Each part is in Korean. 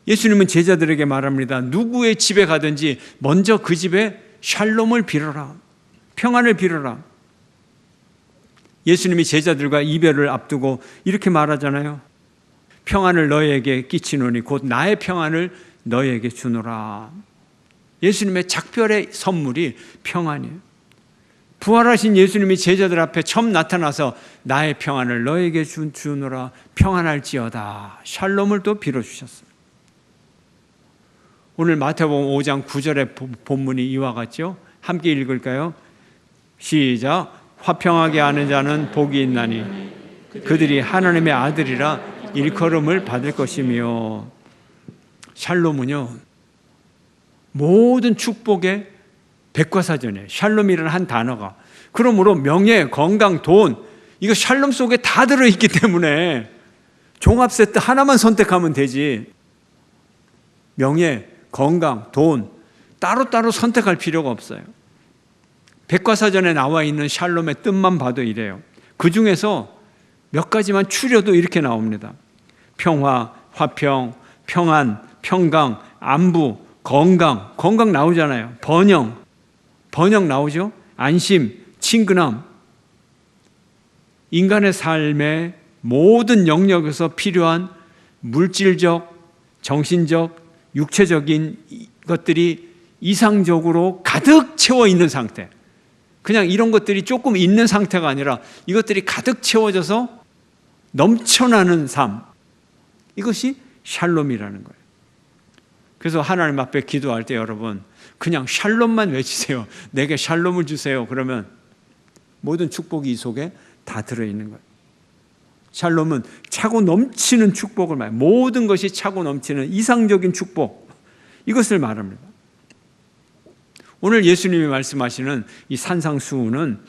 예수님은 제자들에게 말합니다. 누구의 집에 가든지 먼저 그 집에 샬롬을 빌어라. 평안을 빌어라. 예수님이 제자들과 이별을 앞두고 이렇게 말하잖아요. 평안을 너희에게 끼치노니 곧 나의 평안을 너희에게 주노라. 예수님의 작별의 선물이 평안이에요. 부활하신 예수님이 제자들 앞에 처음 나타나서 나의 평안을 너희에게 주노라. 평안할지어다. 샬롬을 또 빌어주셨어요. 오늘 마태복음 5장 9절의 본문이 이와 같죠? 함께 읽을까요? 시작. 화평하게 하는 자는 복이 있나니 그들이 하나님의 아들이라 일컬음을 받을 것이며. 샬롬은요, 모든 축복의 백과사전이에요. 샬롬이라는 한 단어가. 그러므로 명예, 건강, 돈, 이거 샬롬 속에 다 들어있기 때문에 종합 세트 하나만 선택하면 되지. 명예, 건강, 돈 따로따로 선택할 필요가 없어요. 백과사전에 나와 있는 샬롬의 뜻만 봐도 이래요. 그 중에서 몇 가지만 추려도 이렇게 나옵니다. 평화, 화평, 평안, 평강, 안부, 건강, 건강 나오잖아요. 번영 나오죠. 안심, 친근함. 인간의 삶의 모든 영역에서 필요한 물질적, 정신적, 육체적인 것들이 이상적으로 가득 채워 있는 상태. 그냥 이런 것들이 조금 있는 상태가 아니라 이것들이 가득 채워져서 넘쳐나는 삶. 이것이 샬롬이라는 거예요. 그래서 하나님 앞에 기도할 때 여러분 그냥 샬롬만 외치세요. 내게 샬롬을 주세요. 그러면 모든 축복이 이 속에 다 들어있는 거예요. 샬롬은 차고 넘치는 축복을 말해요. 모든 것이 차고 넘치는 이상적인 축복, 이것을 말합니다. 오늘 예수님이 말씀하시는 이 산상수훈은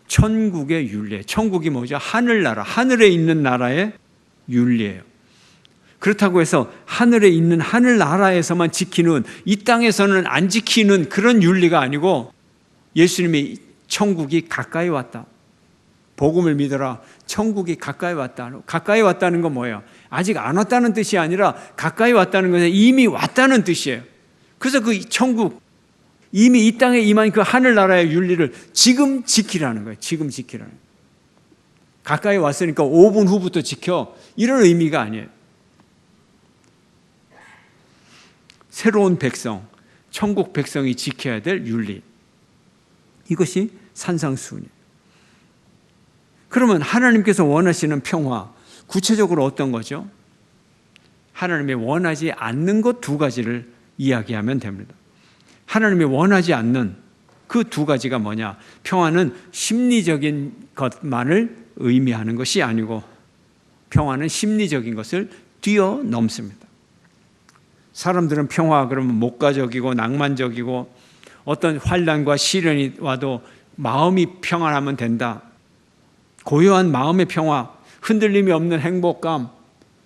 천국의 윤리예요. 천국이 뭐죠? 하늘나라, 하늘에 있는 나라의 윤리예요. 그렇다고 해서 하늘에 있는 하늘나라에서만 지키는, 이 땅에서는 안 지키는 그런 윤리가 아니고, 예수님이 천국이 가까이 왔다, 복음을 믿어라, 천국이 가까이 왔다. 가까이 왔다는 건 뭐예요? 아직 안 왔다는 뜻이 아니라 가까이 왔다는 것은 이미 왔다는 뜻이에요. 그래서 그 천국, 이미 이 땅에 임한 그 하늘나라의 윤리를 지금 지키라는 거예요. 지금 지키라는 거예요. 가까이 왔으니까 5분 후부터 지켜, 이런 의미가 아니에요. 새로운 백성, 천국 백성이 지켜야 될 윤리, 이것이 산상수훈이에요. 그러면 하나님께서 원하시는 평화, 구체적으로 어떤 거죠? 하나님이 원하지 않는 것 두 가지를 이야기하면 됩니다. 하나님이 원하지 않는 그 두 가지가 뭐냐? 평화는 심리적인 것만을 의미하는 것이 아니고, 평화는 심리적인 것을 뛰어넘습니다. 사람들은 평화 그러면 목가적이고 낭만적이고, 어떤 환난과 시련이 와도 마음이 평안하면 된다, 고요한 마음의 평화, 흔들림이 없는 행복감,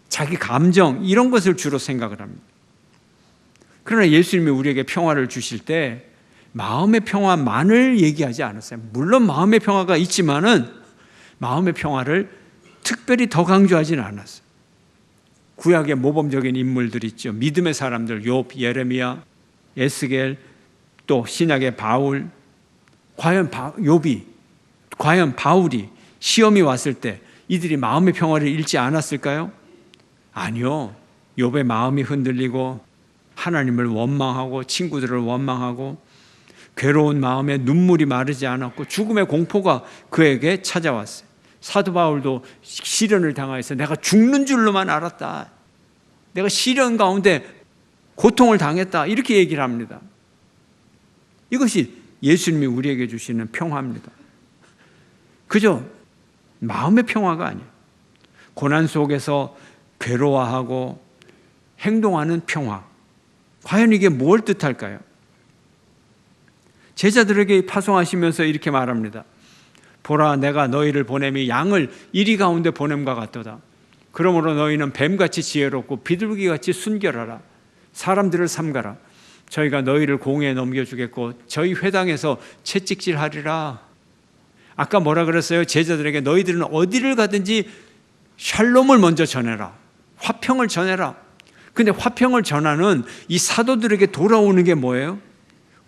자기 감정, 이런 것을 주로 생각을 합니다. 그러나 예수님이 우리에게 평화를 주실 때 마음의 평화만을 얘기하지 않았어요. 물론 마음의 평화가 있지만은 마음의 평화를 특별히 더 강조하지는 않았어요. 구약의 모범적인 인물들 있죠. 믿음의 사람들, 욥, 예레미야, 에스겔, 또 신약의 바울. 과연 바울이 시험이 왔을 때 이들이 마음의 평화를 잃지 않았을까요? 아니요. 욥의 마음이 흔들리고 하나님을 원망하고 친구들을 원망하고 괴로운 마음에 눈물이 마르지 않았고 죽음의 공포가 그에게 찾아왔어요. 사도 바울도 시련을 당하여서 내가 죽는 줄로만 알았다, 내가 시련 가운데 고통을 당했다, 이렇게 얘기를 합니다. 이것이 예수님이 우리에게 주시는 평화입니다. 그저 마음의 평화가 아니에요. 고난 속에서 괴로워하고 행동하는 평화, 과연 이게 뭘 뜻할까요? 제자들에게 파송하시면서 이렇게 말합니다. 보라, 내가 너희를 보냄이 양을 이리 가운데 보냄과 같도다. 그러므로 너희는 뱀같이 지혜롭고 비둘기같이 순결하라. 사람들을 삼가라. 저희가 너희를 공회에 넘겨주겠고 저희 회당에서 채찍질하리라. 아까 뭐라 그랬어요? 제자들에게 너희들은 어디를 가든지 샬롬을 먼저 전해라, 화평을 전해라. 근데 화평을 전하는 이 사도들에게 돌아오는 게 뭐예요?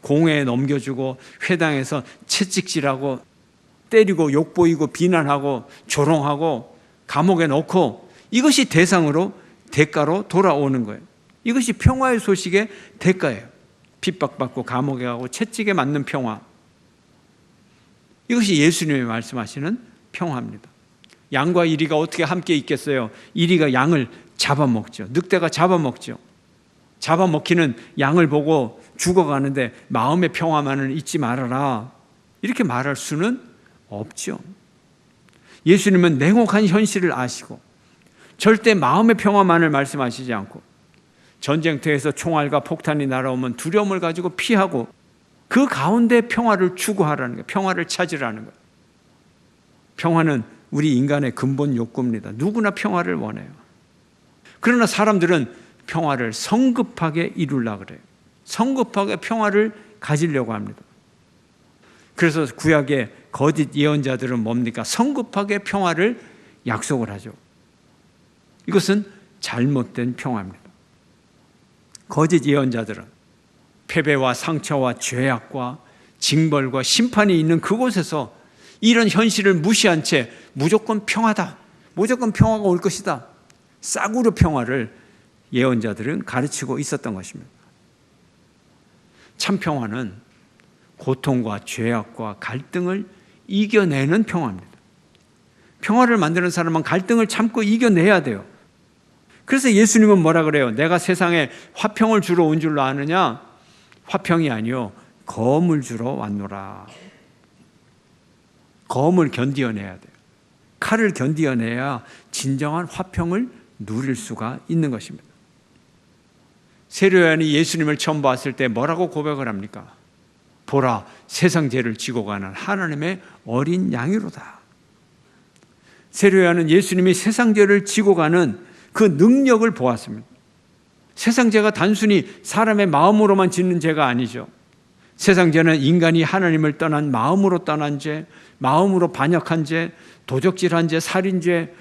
공회에 넘겨주고 회당에서 채찍질하고 때리고 욕보이고 비난하고 조롱하고 감옥에 넣고, 이것이 대가로 돌아오는 거예요. 이것이 평화의 소식의 대가예요. 핍박받고 감옥에 가고 채찍에 맞는 평화. 이것이 예수님이 말씀하시는 평화입니다. 양과 이리가 어떻게 함께 있겠어요? 이리가 양을 잡아먹죠. 늑대가 잡아먹죠. 잡아먹히는 양을 보고 죽어가는데 마음의 평화만은 잊지 말아라, 이렇게 말할 수는 없죠. 예수님은 냉혹한 현실을 아시고 절대 마음의 평화만을 말씀하시지 않고, 전쟁터에서 총알과 폭탄이 날아오면 두려움을 가지고 피하고 그 가운데 평화를 추구하라는 거예요. 평화를 찾으라는 거예요. 평화는 우리 인간의 근본 욕구입니다. 누구나 평화를 원해요. 그러나 사람들은 평화를 성급하게 이루려고 그래요. 성급하게 평화를 가지려고 합니다. 그래서 구약의 거짓 예언자들은 뭡니까? 성급하게 평화를 약속을 하죠. 이것은 잘못된 평화입니다. 거짓 예언자들은 패배와 상처와 죄악과 징벌과 심판이 있는 그곳에서 이런 현실을 무시한 채 무조건 평화다, 무조건 평화가 올 것이다, 싸구려 평화를 예언자들은 가르치고 있었던 것입니다. 참 평화는 고통과 죄악과 갈등을 이겨내는 평화입니다. 평화를 만드는 사람은 갈등을 참고 이겨내야 돼요. 그래서 예수님은 뭐라 그래요? 내가 세상에 화평을 주러 온 줄로 아느냐? 화평이 아니요, 검을 주러 왔노라. 검을 견디어내야 돼요. 칼을 견디어내야 진정한 화평을 누릴 수가 있는 것입니다. 세례요한이 예수님을 처음 봤을 때 뭐라고 고백을 합니까? 보라, 세상 죄를 지고 가는 하나님의 어린 양이로다. 세례요한은 예수님이 세상 죄를 지고 가는 그 능력을 보았습니다. 세상 죄가 단순히 사람의 마음으로만 짓는 죄가 아니죠. 세상 죄는 인간이 하나님을 떠난 마음으로 떠난 죄, 마음으로 반역한 죄, 도적질한 죄, 살인죄,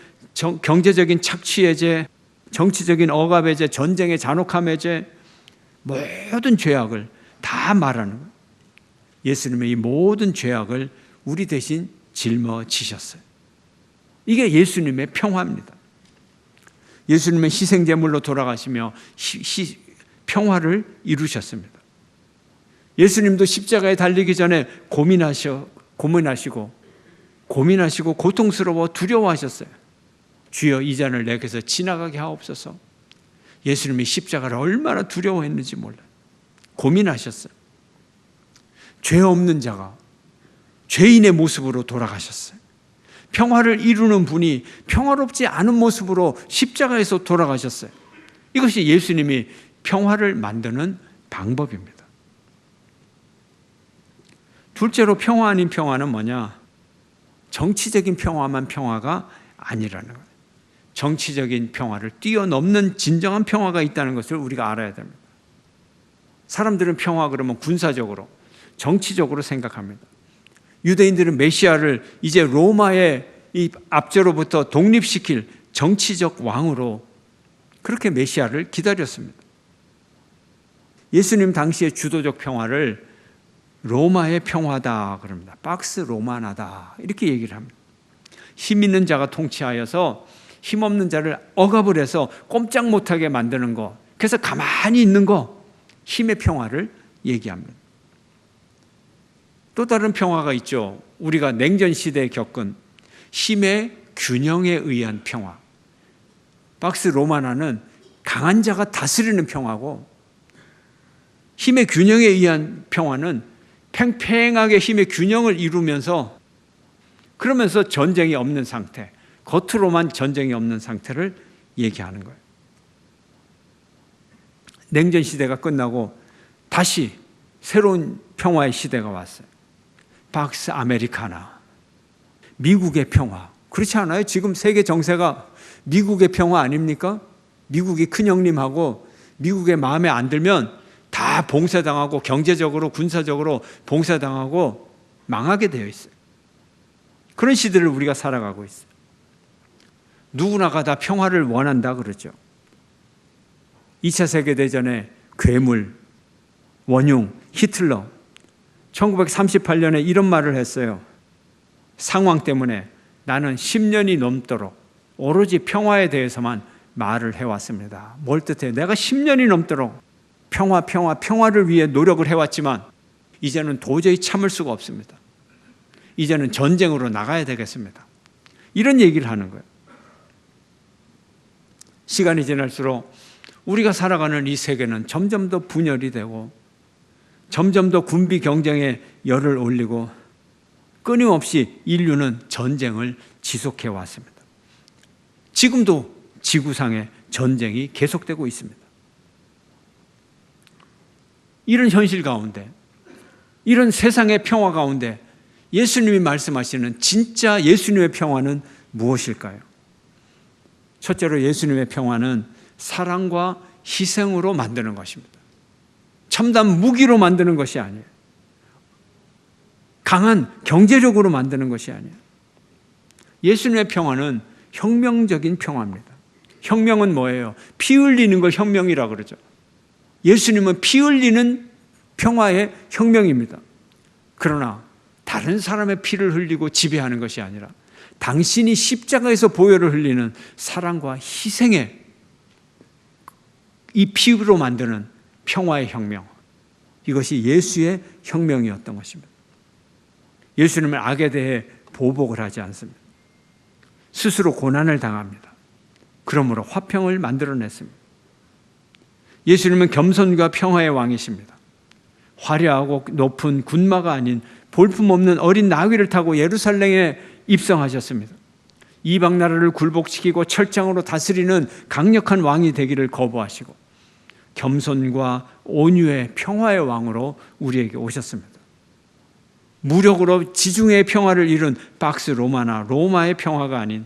경제적인 착취의 죄, 정치적인 억압의 죄, 전쟁의 잔혹함의 죄, 모든 죄악을 다 말하는 거예요. 예수님의 이 모든 죄악을 우리 대신 짊어지셨어요. 이게 예수님의 평화입니다. 예수님은 희생제물로 돌아가시며 평화를 이루셨습니다. 예수님도 십자가에 달리기 전에 고민하시고 고통스러워 두려워하셨어요. 주여, 이 잔을 내게서 지나가게 하옵소서. 예수님이 십자가를 얼마나 두려워했는지 몰라요. 고민하셨어요. 죄 없는 자가 죄인의 모습으로 돌아가셨어요. 평화를 이루는 분이 평화롭지 않은 모습으로 십자가에서 돌아가셨어요. 이것이 예수님이 평화를 만드는 방법입니다. 둘째로 평화 아닌 평화는 뭐냐? 정치적인 평화만 평화가 아니라는 거예요. 정치적인 평화를 뛰어넘는 진정한 평화가 있다는 것을 우리가 알아야 됩니다. 사람들은 평화 그러면 군사적으로, 정치적으로 생각합니다. 유대인들은 메시아를 이제 로마의 이 압제로부터 독립시킬 정치적 왕으로 그렇게 메시아를 기다렸습니다. 예수님 당시의 주도적 평화를 로마의 평화다 그럽니다. 빡스 로마나다 이렇게 얘기를 합니다. 힘 있는 자가 통치하여서 힘 없는 자를 억압을 해서 꼼짝 못하게 만드는 거, 그래서 가만히 있는 거, 힘의 평화를 얘기합니다. 또 다른 평화가 있죠. 우리가 냉전 시대에 겪은 힘의 균형에 의한 평화. 빡스 로마나는 강한 자가 다스리는 평화고, 힘의 균형에 의한 평화는 팽팽하게 힘의 균형을 이루면서, 그러면서 전쟁이 없는 상태, 겉으로만 전쟁이 없는 상태를 얘기하는 거예요. 냉전 시대가 끝나고 다시 새로운 평화의 시대가 왔어요. 팍스 아메리카나, 미국의 평화. 그렇지 않아요? 지금 세계 정세가 미국의 평화 아닙니까? 미국이 큰형님하고 미국의 마음에 안 들면 다 봉쇄당하고 경제적으로 군사적으로 봉쇄당하고 망하게 되어 있어요. 그런 시대를 우리가 살아가고 있어요. 누구나가 다 평화를 원한다 그러죠. 2차 세계대전에 괴물, 원흉, 히틀러 1938년에 이런 말을 했어요. 상황 때문에 나는 10년이 넘도록 오로지 평화에 대해서만 말을 해왔습니다. 뭘 뜻해요? 내가 10년이 넘도록 평화를 위해 노력을 해왔지만 이제는 도저히 참을 수가 없습니다. 이제는 전쟁으로 나가야 되겠습니다. 이런 얘기를 하는 거예요. 시간이 지날수록 우리가 살아가는 이 세계는 점점 더 분열이 되고 점점 더 군비 경쟁에 열을 올리고 끊임없이 인류는 전쟁을 지속해 왔습니다. 지금도 지구상의 전쟁이 계속되고 있습니다. 이런 현실 가운데, 이런 세상의 평화 가운데 예수님이 말씀하시는 진짜 예수님의 평화는 무엇일까요? 첫째로 예수님의 평화는 사랑과 희생으로 만드는 것입니다. 참담 무기로 만드는 것이 아니에요. 강한 경제력으로 만드는 것이 아니에요. 예수님의 평화는 혁명적인 평화입니다. 혁명은 뭐예요? 피 흘리는 걸 혁명이라 그러죠. 예수님은 피 흘리는 평화의 혁명입니다. 그러나 다른 사람의 피를 흘리고 지배하는 것이 아니라 당신이 십자가에서 보혈을 흘리는 사랑과 희생의 이 피로 만드는 평화의 혁명, 이것이 예수의 혁명이었던 것입니다. 예수님은 악에 대해 보복을 하지 않습니다. 스스로 고난을 당합니다. 그러므로 화평을 만들어냈습니다. 예수님은 겸손과 평화의 왕이십니다. 화려하고 높은 군마가 아닌 볼품없는 어린 나귀를 타고 예루살렘에 입성하셨습니다. 이방 나라를 굴복시키고 철장으로 다스리는 강력한 왕이 되기를 거부하시고 겸손과 온유의 평화의 왕으로 우리에게 오셨습니다. 무력으로 지중해의 평화를 이룬 박스 로마나 로마의 평화가 아닌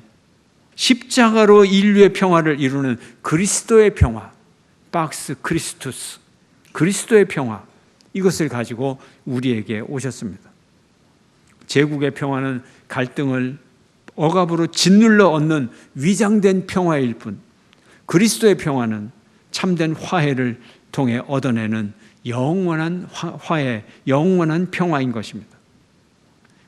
십자가로 인류의 평화를 이루는 그리스도의 평화, 박스 크리스투스, 그리스도의 평화, 이것을 가지고 우리에게 오셨습니다. 제국의 평화는 갈등을 억압으로 짓눌러 얻는 위장된 평화일 뿐, 그리스도의 평화는 참된 화해를 통해 얻어내는 영원한 화해, 영원한 평화인 것입니다.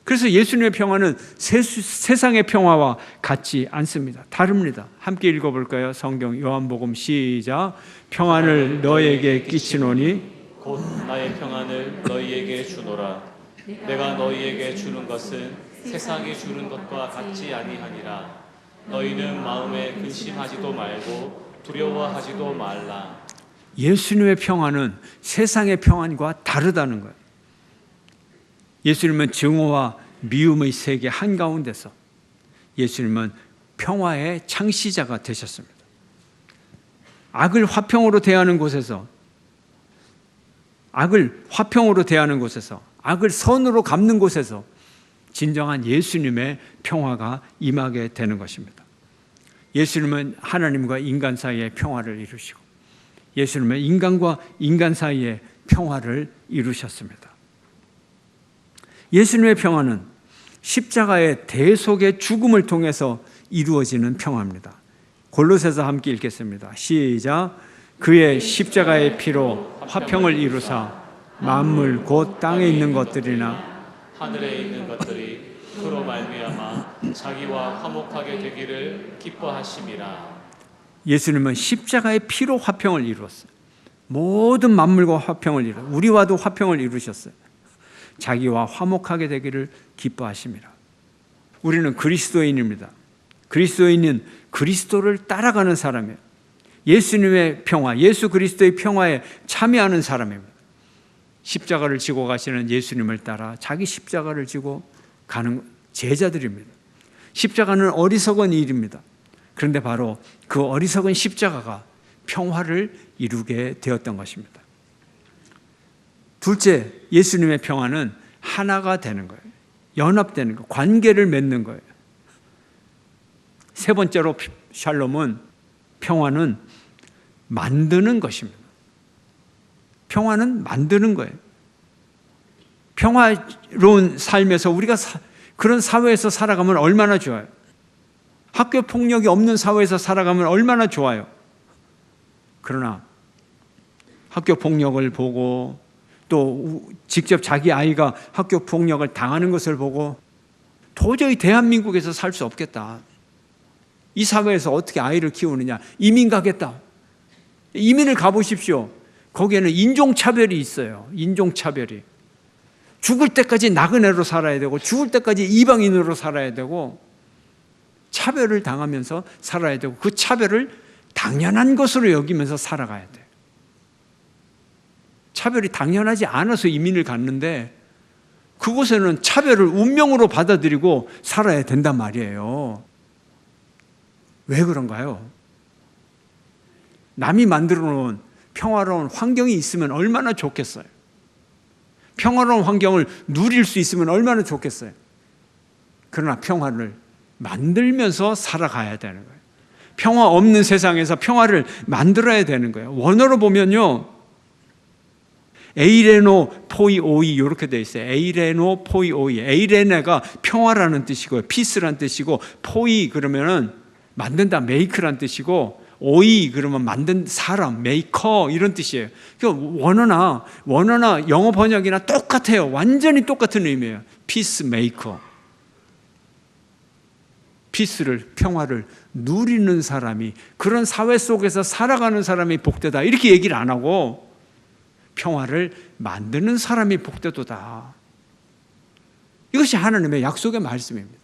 그래서 예수님의 평화는 세상의 평화와 같지 않습니다. 다릅니다. 함께 읽어볼까요? 성경 요한복음 시작. 평안을 너에게 끼치노니 곧 나의 평안을 너희에게 주노라. 내가 너희에게 주는 것은 세상이 주는 것과 같지 아니하니라. 너희는 마음에 근심하지도 말고 두려워하지도 말라. 예수님의 평안은 세상의 평안과 다르다는 거예요. 예수님은 증오와 미움의 세계 한가운데서 예수님은 평화의 창시자가 되셨습니다. 악을 화평으로 대하는 곳에서, 악을 선으로 갚는 곳에서 진정한 예수님의 평화가 임하게 되는 것입니다. 예수님은 하나님과 인간 사이의 평화를 이루시고 예수님은 인간과 인간 사이의 평화를 이루셨습니다. 예수님의 평화는 십자가의 대속의 죽음을 통해서 이루어지는 평화입니다. 골로새서 함께 읽겠습니다. 시작. 그의 십자가의 피로 화평을 이루사 만물 곧 땅에 있는 것들이나 하늘에 있는 것들이 그로 말미암아 자기와 화목하게 되기를 기뻐하심이라. 예수님은 십자가의 피로 화평을 이루었어요. 모든 만물과 화평을 이루었어요. 우리와도 화평을 이루셨어요. 자기와 화목하게 되기를 기뻐하심이라. 우리는 그리스도인입니다. 그리스도인은 그리스도를 따라가는 사람이에요. 예수님의 평화, 예수 그리스도의 평화에 참여하는 사람입니다. 십자가를 지고 가시는 예수님을 따라 자기 십자가를 지고 가는 제자들입니다. 십자가는 어리석은 일입니다. 그런데 바로 그 어리석은 십자가가 평화를 이루게 되었던 것입니다. 둘째, 예수님의 평화는 하나가 되는 거예요. 연합되는 거, 관계를 맺는 거예요. 세 번째로 샬롬은 평화는 만드는 것입니다. 평화는 만드는 거예요. 평화로운 삶에서 우리가 그런 사회에서 살아가면 얼마나 좋아요. 학교 폭력이 없는 사회에서 살아가면 얼마나 좋아요. 그러나 학교 폭력을 보고 또 직접 자기 아이가 학교 폭력을 당하는 것을 보고 도저히 대한민국에서 살 수 없겠다. 이 사회에서 어떻게 아이를 키우느냐. 이민 가겠다. 이민을 가보십시오. 거기에는 인종차별이 있어요. 인종차별이. 죽을 때까지 나그네로 살아야 되고 죽을 때까지 이방인으로 살아야 되고 차별을 당하면서 살아야 되고 그 차별을 당연한 것으로 여기면서 살아가야 돼요. 차별이 당연하지 않아서 이민을 갔는데 그곳에는 차별을 운명으로 받아들이고 살아야 된단 말이에요. 왜 그런가요? 남이 만들어 놓은 평화로운 환경이 있으면 얼마나 좋겠어요. 평화로운 환경을 누릴 수 있으면 얼마나 좋겠어요. 그러나 평화를 만들면서 살아가야 되는 거예요. 평화 없는 세상에서 평화를 만들어야 되는 거예요. 원어로 보면요, 에이레노 포이오이 이렇게 되어 있어요. 에이레노 포이오이. 에이레네가 평화라는 뜻이고요. 피스라는 뜻이고, 포이 그러면은 만든다, 메이크라는 뜻이고, 오이 그러면 만든 사람, 메이커 이런 뜻이에요. 그러니까 원어나 영어 번역이나 똑같아요. 완전히 똑같은 의미예요. 피스 메이커. 피스를, 평화를 누리는 사람이, 그런 사회 속에서 살아가는 사람이 복되다 이렇게 얘기를 안 하고 평화를 만드는 사람이 복되도다. 이것이 하나님의 약속의 말씀입니다.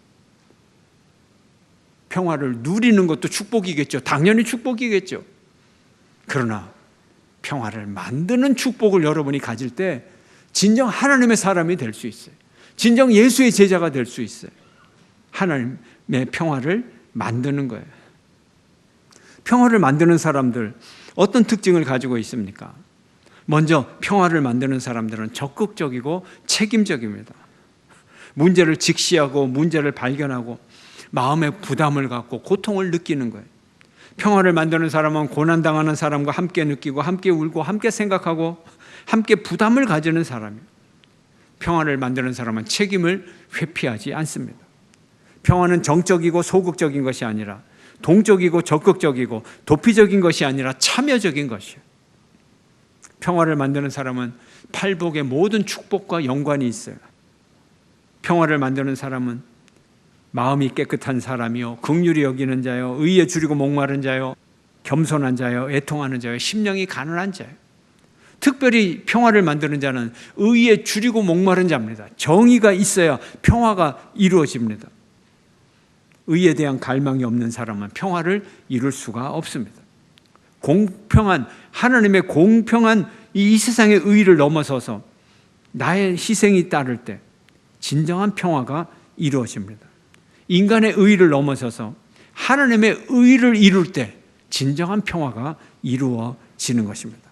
평화를 누리는 것도 축복이겠죠. 당연히 축복이겠죠. 그러나 평화를 만드는 축복을 여러분이 가질 때 진정 하나님의 사람이 될 수 있어요. 진정 예수의 제자가 될 수 있어요. 하나님의 평화를 만드는 거예요. 평화를 만드는 사람들 어떤 특징을 가지고 있습니까? 먼저 평화를 만드는 사람들은 적극적이고 책임적입니다. 문제를 직시하고 문제를 발견하고 마음의 부담을 갖고 고통을 느끼는 거예요. 평화를 만드는 사람은 고난당하는 사람과 함께 느끼고 함께 울고 함께 생각하고 함께 부담을 가지는 사람이에요. 평화를 만드는 사람은 책임을 회피하지 않습니다. 평화는 정적이고 소극적인 것이 아니라 동적이고 적극적이고 도피적인 것이 아니라 참여적인 것이에요. 평화를 만드는 사람은 팔복의 모든 축복과 연관이 있어요. 평화를 만드는 사람은 마음이 깨끗한 사람이요, 긍휼히 여기는 자요, 의에 줄이고 목마른 자요, 겸손한 자요, 애통하는 자요, 심령이 가난한 자요. 특별히 평화를 만드는 자는 의에 줄이고 목마른 자입니다. 정의가 있어야 평화가 이루어집니다. 의에 대한 갈망이 없는 사람은 평화를 이룰 수가 없습니다. 공평한, 하나님의 공평한 이 세상의 의의를 넘어서서 나의 희생이 따를 때 진정한 평화가 이루어집니다. 인간의 의의를 넘어서서 하나님의 의의를 이룰 때 진정한 평화가 이루어지는 것입니다.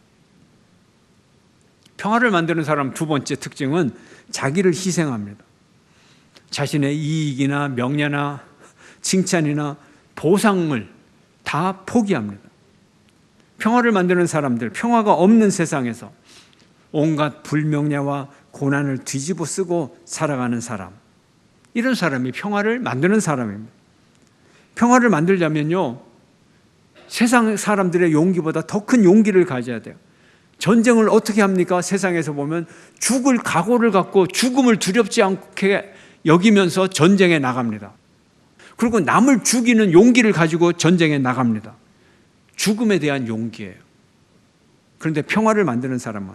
평화를 만드는 사람 두 번째 특징은 자기를 희생합니다. 자신의 이익이나 명예나 칭찬이나 보상을 다 포기합니다. 평화를 만드는 사람들, 평화가 없는 세상에서 온갖 불명예와 고난을 뒤집어 쓰고 살아가는 사람, 이런 사람이 평화를 만드는 사람입니다. 평화를 만들려면요, 세상 사람들의 용기보다 더 큰 용기를 가져야 돼요. 전쟁을 어떻게 합니까? 세상에서 보면 죽을 각오를 갖고 죽음을 두렵지 않게 여기면서 전쟁에 나갑니다. 그리고 남을 죽이는 용기를 가지고 전쟁에 나갑니다. 죽음에 대한 용기예요. 그런데 평화를 만드는 사람은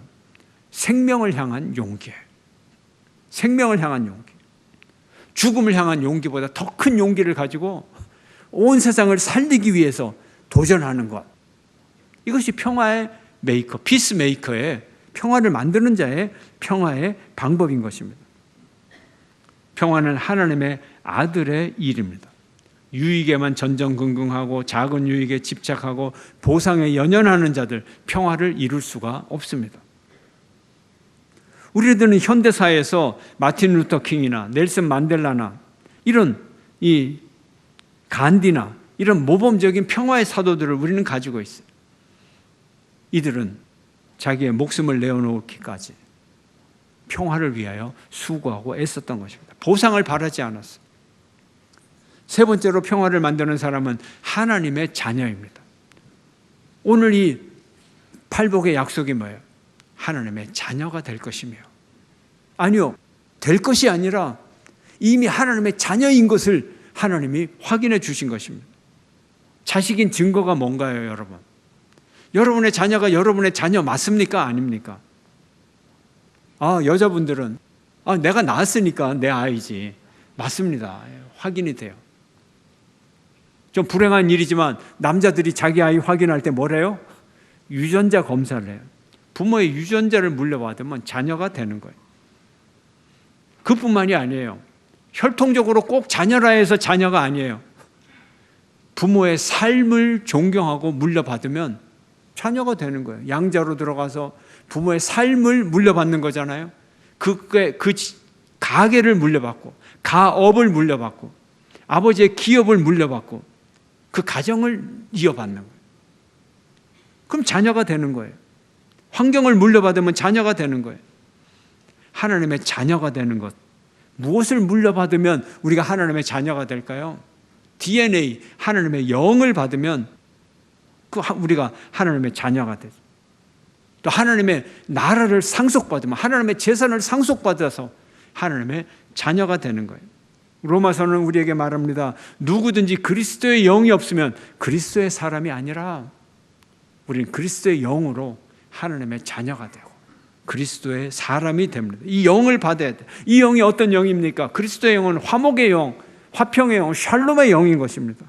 생명을 향한 용기예요. 생명을 향한 용기. 죽음을 향한 용기보다 더 큰 용기를 가지고 온 세상을 살리기 위해서 도전하는 것. 이것이 평화의 메이커, 피스 메이커의, 평화를 만드는 자의 평화의 방법인 것입니다. 평화는 하나님의 아들의 일입니다. 유익에만 전전긍긍하고 작은 유익에 집착하고 보상에 연연하는 자들, 평화를 이룰 수가 없습니다. 우리들은 현대사회에서 마틴 루터 킹이나 넬슨 만델라나 이런 이 간디나 이런 모범적인 평화의 사도들을 우리는 가지고 있어요. 이들은 자기의 목숨을 내어놓기까지 평화를 위하여 수고하고 애썼던 것입니다. 보상을 바라지 않았어요. 세 번째로 평화를 만드는 사람은 하나님의 자녀입니다. 오늘 이 팔복의 약속이 뭐예요? 하나님의 자녀가 될 것이며, 아니요, 될 것이 아니라 이미 하나님의 자녀인 것을 하나님이 확인해 주신 것입니다. 자식인 증거가 뭔가요, 여러분? 여러분의 자녀가 여러분의 자녀 맞습니까? 아닙니까? 여자분들은 내가 낳았으니까 내 아이지. 맞습니다. 확인이 돼요. 좀 불행한 일이지만 남자들이 자기 아이 확인할 때 뭐래요? 유전자 검사를 해요. 부모의 유전자를 물려받으면 자녀가 되는 거예요. 그뿐만이 아니에요. 혈통적으로 꼭 자녀라 해서 자녀가 아니에요. 부모의 삶을 존경하고 물려받으면 자녀가 되는 거예요. 양자로 들어가서 부모의 삶을 물려받는 거잖아요. 그 가계를 물려받고, 가업을 물려받고, 아버지의 기업을 물려받고, 그 가정을 이어받는 거예요. 그럼 자녀가 되는 거예요. 환경을 물려받으면 자녀가 되는 거예요. 하나님의 자녀가 되는 것, 무엇을 물려받으면 우리가 하나님의 자녀가 될까요? DNA, 하나님의 영을 받으면 우리가 하나님의 자녀가 되죠. 또 하나님의 나라를 상속받으면, 하나님의 재산을 상속받아서 하나님의 자녀가 되는 거예요. 로마서는 우리에게 말합니다. 누구든지 그리스도의 영이 없으면 그리스도의 사람이 아니라, 우리는 그리스도의 영으로 하나님의 자녀가 되고 그리스도의 사람이 됩니다. 이 영을 받아야 돼요. 이 영이 어떤 영입니까? 그리스도의 영은 화목의 영, 화평의 영, 샬롬의 영인 것입니다.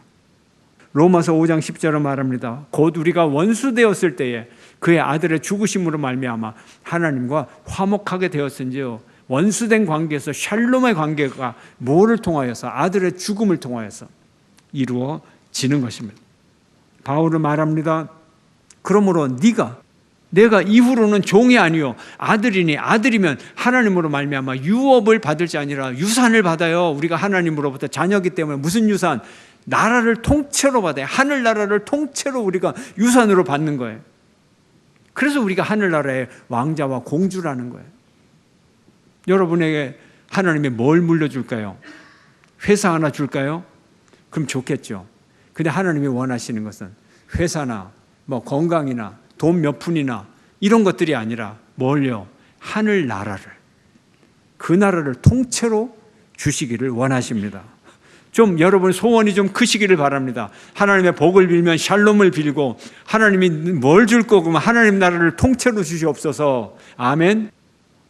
로마서 5장 10절을 말합니다. 곧 우리가 원수 되었을 때에 그의 아들의 죽으심으로 말미암아 하나님과 화목하게 되었은지요. 원수된 관계에서 샬롬의 관계가 뭐를 통하여서? 아들의 죽음을 통하여서 이루어지는 것입니다. 바울은 말합니다. 그러므로 내가 이후로는 종이 아니요 아들이니, 아들이면 하나님으로 말미암아 유업을 받을 자 아니라 유산을 받아요. 우리가 하나님으로부터 자녀이기 때문에 무슨 유산? 나라를 통째로 받아요. 하늘나라를 통째로 우리가 유산으로 받는 거예요. 그래서 우리가 하늘나라의 왕자와 공주라는 거예요. 여러분에게 하나님이 뭘 물려줄까요? 회사 하나 줄까요? 그럼 좋겠죠. 근데 하나님이 원하시는 것은 회사나 건강이나 돈 몇 푼이나 이런 것들이 아니라 뭘요? 하늘나라를, 그 나라를 통째로 주시기를 원하십니다. 좀 여러분 소원이 좀 크시기를 바랍니다. 하나님의 복을 빌면 샬롬을 빌고, 하나님이 뭘 줄 거고 하나님 나라를 통째로 주시옵소서. 아멘.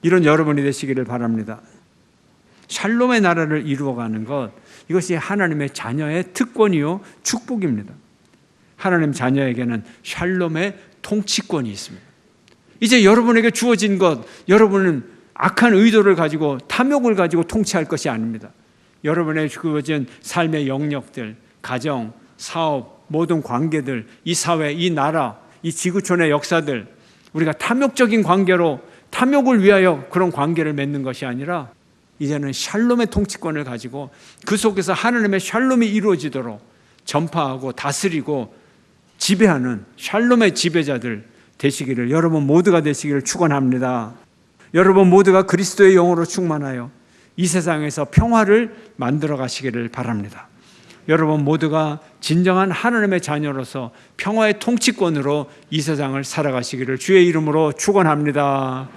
이런 여러분이 되시기를 바랍니다. 샬롬의 나라를 이루어가는 것, 이것이 하나님의 자녀의 특권이요 축복입니다. 하나님 자녀에게는 샬롬의 통치권이 있습니다. 이제 여러분에게 주어진 것, 여러분은 악한 의도를 가지고 탐욕을 가지고 통치할 것이 아닙니다. 여러분에게 주어진 삶의 영역들, 가정, 사업, 모든 관계들, 이 사회, 이 나라, 이 지구촌의 역사들, 우리가 탐욕적인 관계로 탐욕을 위하여 그런 관계를 맺는 것이 아니라 이제는 샬롬의 통치권을 가지고 그 속에서 하나님의 샬롬이 이루어지도록 전파하고 다스리고 지배하는 샬롬의 지배자들 되시기를, 여러분 모두가 되시기를 축원합니다. 여러분 모두가 그리스도의 영으로 충만하여 이 세상에서 평화를 만들어 가시기를 바랍니다. 여러분 모두가 진정한 하나님의 자녀로서 평화의 통치권으로 이 세상을 살아가시기를 주의 이름으로 축원합니다.